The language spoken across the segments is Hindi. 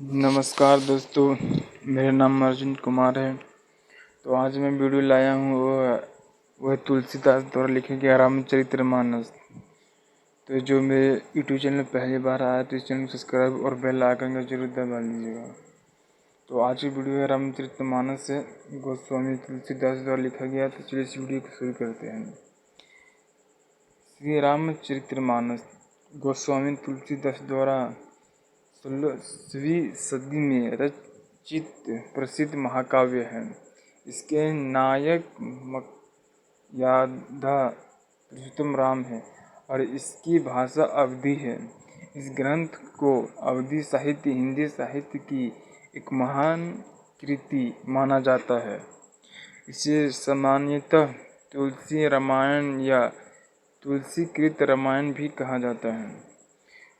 नमस्कार दोस्तों, मेरा नाम अर्जुन कुमार है। तो आज मैं वीडियो लाया हूँ वह तुलसीदास द्वारा लिखे गया रामचरितमानस। तो जो मेरे यूट्यूब चैनल पहली बार आया तो इस चैनल को सब्सक्राइब और बेल आइकन का जरूर दबा लीजिएगा। तो आज की वीडियो है रामचरितमानस से गोस्वामी तुलसीदास द्वारा लिखा गया। तो चलिए इस वीडियो को शुरू करते हैं। श्री रामचरितमानस गोस्वामी तुलसीदास द्वारा 16वीं सदी में रचित प्रसिद्ध महाकाव्य है। इसके नायक मर्यादा पुरुषोत्तम राम है और इसकी भाषा अवधी है। इस ग्रंथ को अवधी साहित्य, हिंदी साहित्य की एक महान कृति माना जाता है। इसे सामान्यतः तुलसी रामायण या तुलसीकृत रामायण भी कहा जाता है।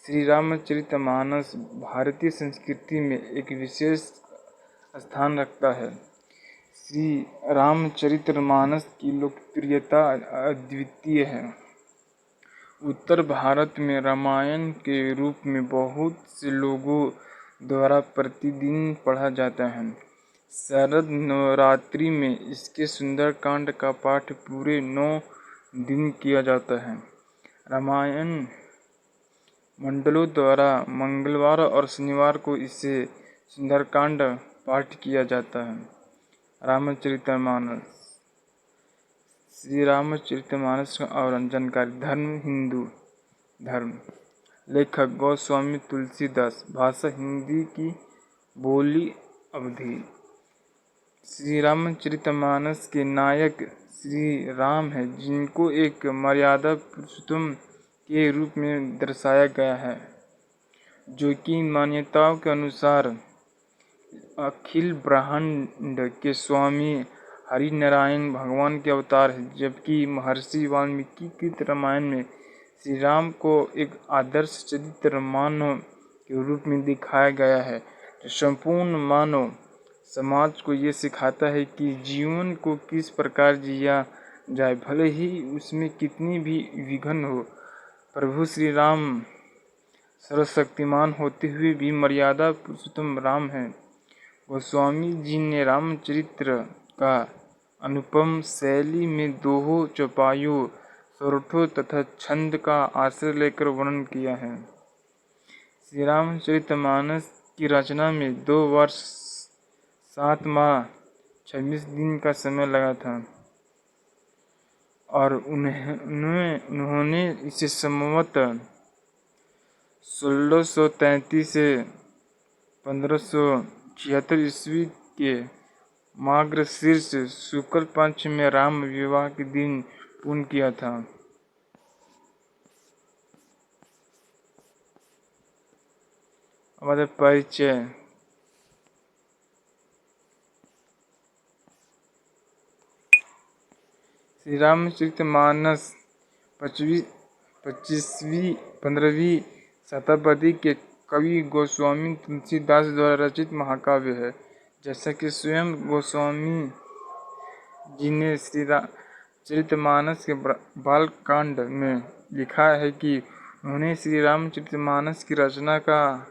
श्री रामचरितमानस भारतीय संस्कृति में एक विशेष स्थान रखता है। श्री रामचरितमानस की लोकप्रियता अद्वितीय है। उत्तर भारत में रामायण के रूप में बहुत से लोगों द्वारा प्रतिदिन पढ़ा जाता है। शरद नवरात्रि में इसके सुंदरकांड का पाठ पूरे 9 दिन किया जाता है। रामायण मंडलों द्वारा मंगलवार और शनिवार को इसे सुंदरकांड पाठ किया जाता है। रामचरितमानस। श्री रामचरितमानस का और जानकारी। धर्म हिंदू धर्म। लेखक गोस्वामी तुलसीदास। भाषा हिंदी की बोली अवधी। श्री रामचरितमानस के नायक श्री राम है, जिनको एक मर्यादा पुरुषोत्तम के रूप में दर्शाया गया है, जो कि मान्यताओं के अनुसार अखिल ब्रह्मांड के स्वामी हरिनारायण भगवान के अवतार है। जबकि महर्षि वाल्मीकि कृत रामायण में श्री राम को एक आदर्श चरित्र मानव के रूप में दिखाया गया है, जो संपूर्ण मानव समाज को ये सिखाता है कि जीवन को किस प्रकार जिया जाए, भले ही उसमें कितनी भी विघ्न हो। प्रभु श्री राम सर्वशक्तिमान होते हुए भी मर्यादा पुरुषोत्तम राम हैं। गोस्वामी जी ने रामचरित्र का अनुपम शैली में दोहों, चौपाइयों, सोरठों तथा छंद का आश्रय लेकर वर्णन किया है। श्री रामचरितमानस की रचना में 2 वर्ष 7 माह 26 दिन का समय लगा था और उन्होंने इसे संवत 1633 से 1576 ईस्वी के मार्गशीर्ष शुक्ल पक्ष में राम विवाह के दिन पूर्ण किया था। हमारा परिचय। श्री रामचरितमानस 15वीं शताब्दी के कवि गोस्वामी तुलसीदास द्वारा रचित महाकाव्य है। जैसा कि स्वयं गोस्वामी जी ने श्री रामचरितमानस के बालकांड में लिखा है कि उन्होंने श्री रामचरितमानस की रचना का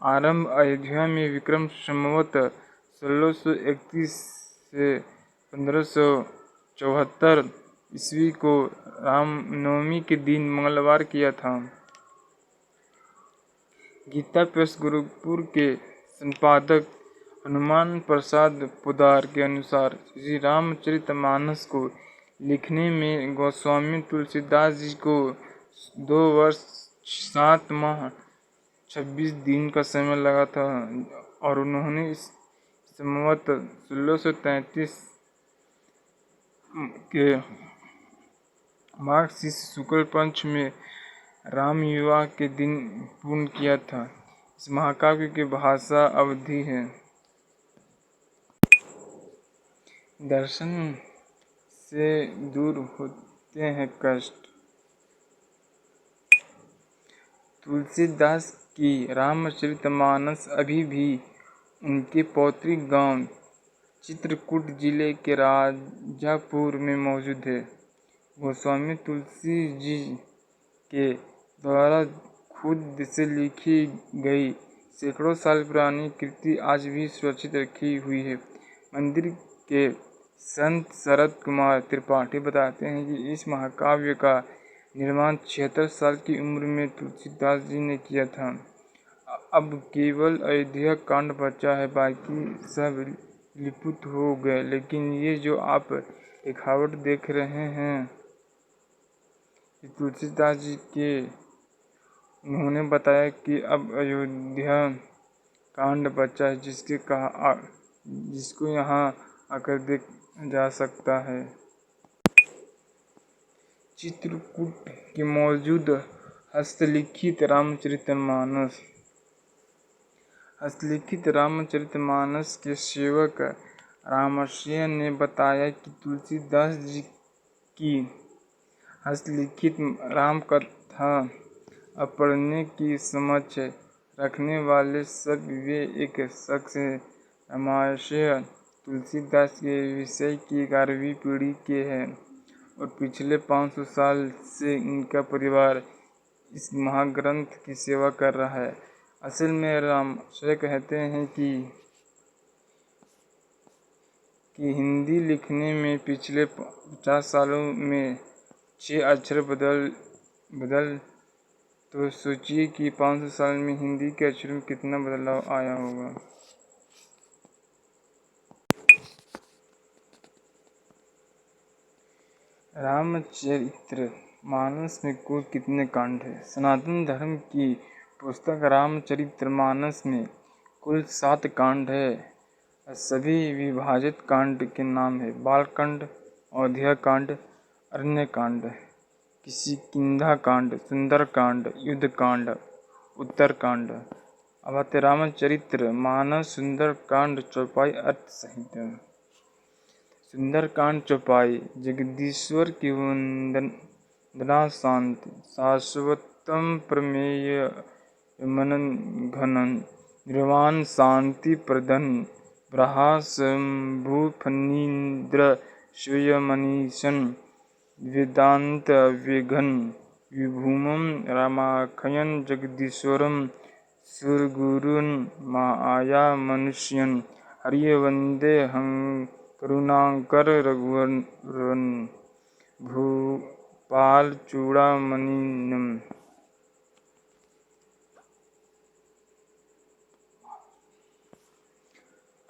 आरंभ अयोध्या में विक्रम संवत 1631 से 1574 ईस्वी को रामनवमी के दिन मंगलवार किया था। गीता प्रेस गोरखपुर के संपादक हनुमान प्रसाद पोद्दार के अनुसार श्री रामचरितमानस को लिखने में गोस्वामी तुलसीदास जी को 2 वर्ष 7 माह 26 दिन का समय लगा था और उन्होंने इस संवत 1633 के मार्गशीर्ष शुक्ल पक्ष में राम विवाह के दिन पूर्ण किया था। इस महाकाव्य की भाषा अवधी है। दर्शन से दूर होते हैं कष्ट। तुलसीदास की रामचरितमानस अभी भी उनके पौतृक गांव चित्रकूट जिले के राजापुर में मौजूद है। गोस्वामी तुलसी जी के द्वारा खुद से लिखी गई सैकड़ों साल पुरानी कृति आज भी सुरक्षित रखी हुई है। मंदिर के संत शरद कुमार त्रिपाठी बताते हैं कि इस महाकाव्य का निर्माण 76 साल की उम्र में तुलसीदास जी ने किया था। अब केवल अयोध्या कांड बचा है, बाकी सब लिपुत हो गए। लेकिन ये जो आप लिखावट देख रहे हैं, ये तुलसीदास जी के उन्होंने बताया कि अब अयोध्या कांड बचा है, जिसको यहाँ आकर देखा जा सकता है। चित्रकूट के मौजूद हस्तलिखित रामचरितमानस के सेवक रामर्षि ने बताया कि तुलसीदास जी की हस्तलिखित रामकथा पढ़ने की समझ रखने वाले सब वे एक शख्स हैं। रामर्षि तुलसीदास के विषय की 11वीं पीढ़ी के हैं और पिछले 500 साल से इनका परिवार इस महाग्रंथ की सेवा कर रहा है। असल में रामर्षि कहते हैं कि हिंदी लिखने में पिछले 50 सालों में 6 अक्षर बदल तो सोचिए कि 500 साल में हिंदी के अक्षरों में कितना बदलाव आया होगा। रामचरितमानस में कुल कितने कांड हैं? सनातन धर्म की पुस्तक रामचरितमानस में कुल 7 कांड हैं। सभी विभाजित कांड के नाम हैं बालकांड, अयोध्या कांड, अरण्य कांड, किष्किंधा कांड, सुंदरकांड, युद्ध कांड, उत्तरकांड। अब आते रामचरितमानस सुंदरकांड चौपाई अर्थ संहिता। सुंदरकांड चौपाई। जगदीश्वर की वंदना शांति शाश्वतम प्रमेय मनन निर्वाण शांति प्रदन ब्रहा शंभु फणीन्द्र स्वयमनीशन वेदांत विघन विभूमम रामाख्यन जगदीश्वरम सुरगुरुन माया मनुष्यन हरिये वंदे हं करुणाकर रघुवरन भूपाल चूड़ामणिनम।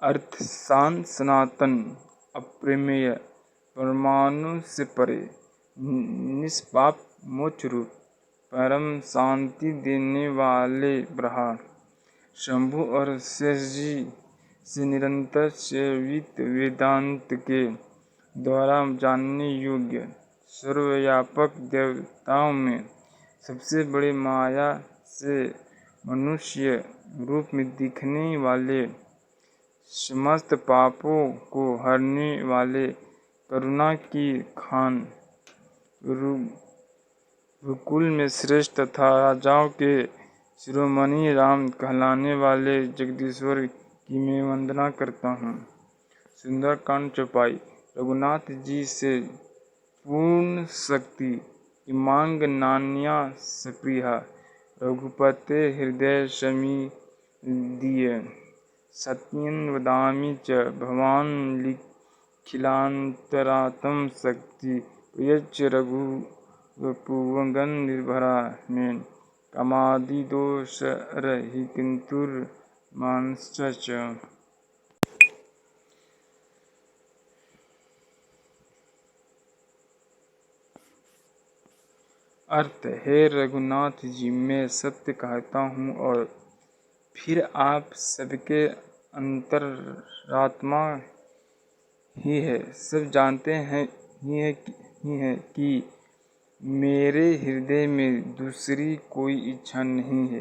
अर्थ शांत, सनातन, अप्रमेय, परमाणु से परे, निष्पाप, मोक्ष रूप, परम शांति देने वाले ब्रह्मा, शंभु और शेष जी से निरंतर सेवित, वेदांत के द्वारा जानने योग्य, सर्वव्यापक, देवताओं में सबसे बड़े, माया से मनुष्य रूप में दिखने वाले, समस्त पापों को हरने वाले, करुणा की खान, रघुकुल में श्रेष्ठ तथा राजाओं के शिरोमणि राम कहलाने वाले जगदीश्वर की मैं वंदना करता हूँ। सुंदरकांड चौपाई। रघुनाथ जी से पूर्ण शक्ति की मांग नान्या सप्रिया, रघुपते हृदय समी दिए, सत्यं वदामि च भवान लिखिलांतरात्म शक्ति प्रयच्छ रघुवपुवंगन निर्भरा में कामादि दोष रहिकिंतुर मानश्च। अर्थ। हे रघुनाथ जी, मैं सत्य कहता हूँ और फिर आप सबके अंतरात्मा ही है, सब जानते हैं ही है कि मेरे हृदय में दूसरी कोई इच्छा नहीं है।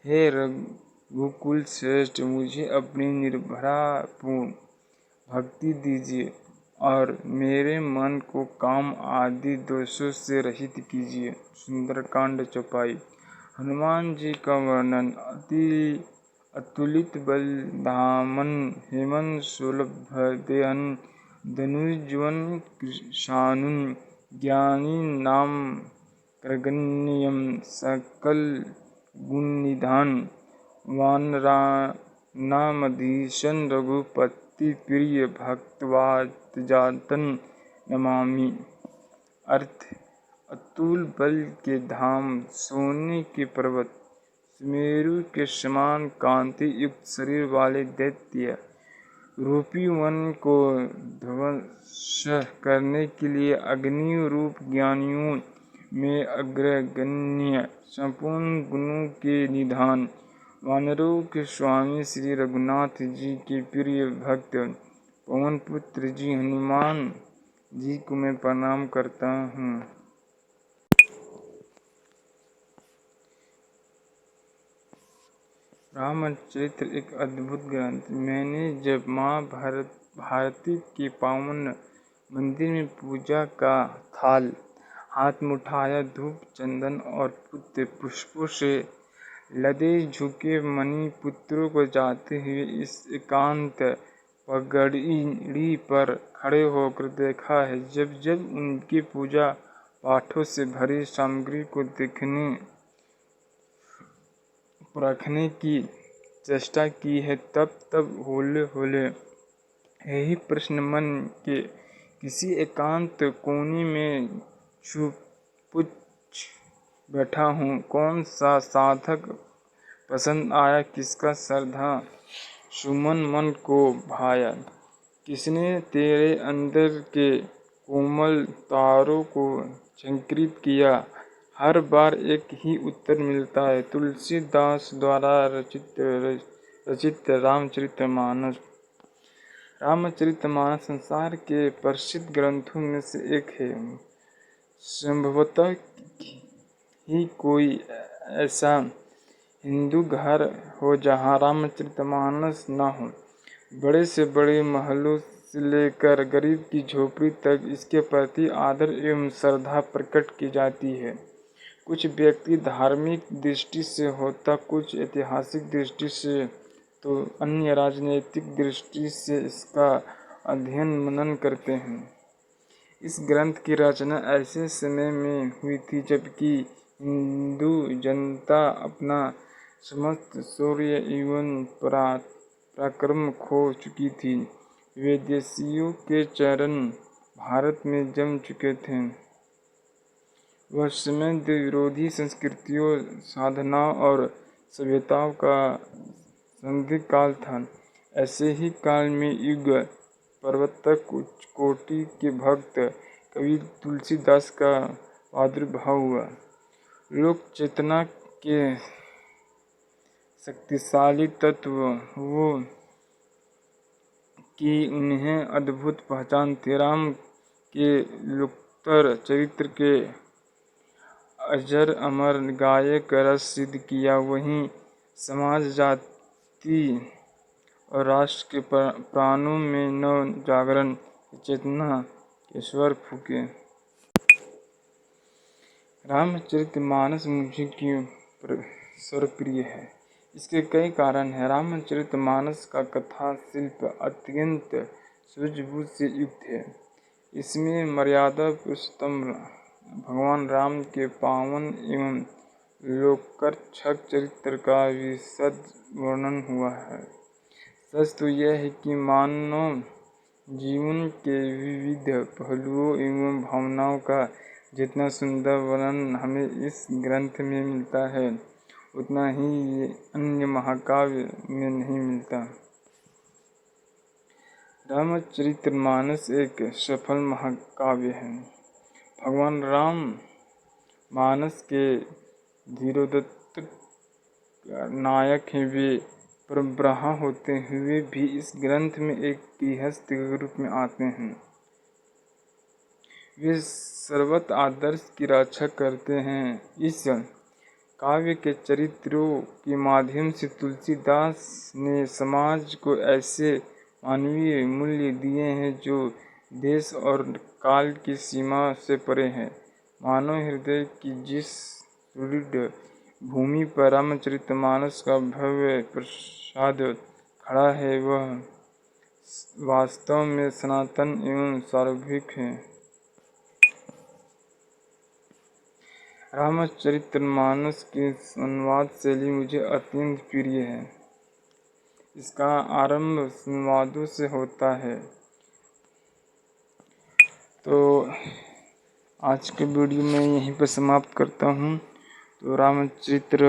हे रघुकुल श्रेष्ठ, मुझे अपनी निर्भरा पूर्ण भक्ति दीजिए और मेरे मन को काम आदि दोषों से रहित कीजिए। सुंदरकांड चौपाई। हनुमान जी का वर्णन। अतुलित बल धामन हेमन शोलभदेहन धनुजवन कृशानुन ज्ञानी नाम कृगण्यम सकल गुण निधान वानराणामधीशं रघुपति प्रिय भक्तवात्सलं नमामि। अर्थ: अतुल बल के धाम, सोने के पर्वत, सुमेरु के समान कांति युक्त शरीर वाले दैत्य रूपी वन को ध्वंस करने के लिए अग्नि रूप ज्ञानियों में अग्रगण्य संपूर्ण गुणों के निधान वानरों के स्वामी श्री रघुनाथ जी के प्रिय भक्त पवन पुत्र जी हनुमान जी को मैं प्रणाम करता हूँ। रामचरित्र एक अद्भुत ग्रंथ। मैंने जब माँ भारती के पावन मंदिर में पूजा का थाल हाथ में उठाया, धूप चंदन और पुष्प पुष्पों से लदे झुके मणि पुत्रों को जाते हुए इस एकांत पगड़ी पर खड़े होकर देखा है, जब जब उनके पूजा पाठों से भरी सामग्री को देखने परखने की चेष्टा की है, तब तब हौले हौले यही प्रश्न मन के किसी एकांत कोने में छुप बैठा हूँ, कौन सा साधक पसंद आया, किसका श्रद्धा सुमन मन को भाया, किसने तेरे अंदर के कोमल तारों को झंकृत किया। हर बार एक ही उत्तर मिलता है, तुलसीदास द्वारा रचित रामचरितमानस। रामचरितमानस संसार के प्रसिद्ध ग्रंथों में से एक है। संभवतः ही कोई ऐसा हिंदू घर हो जहाँ रामचरितमानस न हो। बड़े से बड़े महलों से लेकर गरीब की झोपड़ी तक इसके प्रति आदर एवं श्रद्धा प्रकट की जाती है। कुछ व्यक्ति धार्मिक दृष्टि से होता, कुछ ऐतिहासिक दृष्टि से, तो अन्य राजनीतिक दृष्टि से इसका अध्ययन मनन करते हैं। इस ग्रंथ की रचना ऐसे समय में हुई थी जबकि हिंदू जनता अपना समस्त शौर्य एवं पराक्रम खो चुकी थी। विदेशियों के चरण भारत में जम चुके थे। वह समय विरोधी संस्कृतियों, साधनाओं और सभ्यताओं का संदिग्ध काल था। ऐसे ही काल में युग प्रवर्तक उच्च कोटि के भक्त कवि तुलसीदास का प्रादुर्भाव हुआ। लोक चेतना के शक्तिशाली तत्व वो कि उन्हें अद्भुत पहचान थी। राम के लोकोत्तर चरित्र के अजर अमर गायक रस सिद्ध किया, वहीं समाज, जाति और राष्ट्र के प्राणों में नव जागरण की चेतना के स्वर फूके। रामचरितमानस मुझे क्यों सर्वप्रिय है? इसके कई कारण हैं। रामचरितमानस का कथा शिल्प अत्यंत सूझबूझ से युक्त है। इसमें मर्यादा पुरुषोत्तम भगवान राम के पावन एवं लोकरक्षक चरित्र का विशद वर्णन हुआ है। सच तो यह है कि मानव जीवन के विविध पहलुओं एवं भावनाओं का जितना सुंदर वर्णन हमें इस ग्रंथ में मिलता है, उतना ही अन्य महाकाव्य में नहीं मिलता। रामचरितमानस एक सफल महाकाव्य है। भगवान राम मानस के धीरोदात्त नायक हैं। वे परब्रह्म होते हुए भी इस ग्रंथ में एक गृहस्थ के रूप में आते हैं। वे सर्वत्र आदर्श की रक्षा करते हैं। इस काव्य के चरित्रों के माध्यम से तुलसीदास ने समाज को ऐसे मानवीय मूल्य दिए हैं जो देश और काल की सीमा से परे हैं। मानव हृदय की जिस सुदृढ़ भूमि पर रामचरितमानस का भव्य प्रासाद खड़ा है, वह वास्तव में सनातन एवं सार्वभौमिक है। रामचरितमानस की संवाद शैली मुझे अत्यंत प्रिय है। इसका आरंभ संवादों से होता है। तो आज के वीडियो में यहीं पर समाप्त करता हूँ। तो रामचरित्र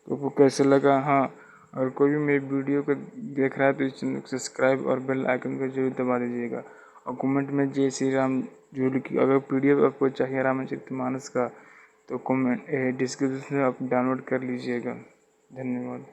को कैसे लगा, हाँ, और कोई भी मेरी वीडियो को देख रहा है तो इस चैनल को सब्सक्राइब और बेल आइकन को जरूर दबा दीजिएगा। और कमेंट में जय श्री राम जरूर लिखिए। अगर PDF आपको चाहिए रामचरितमानस का तो कमेंट डिस्क्रिप्शन में आप डाउनलोड कर लीजिएगा। धन्यवाद।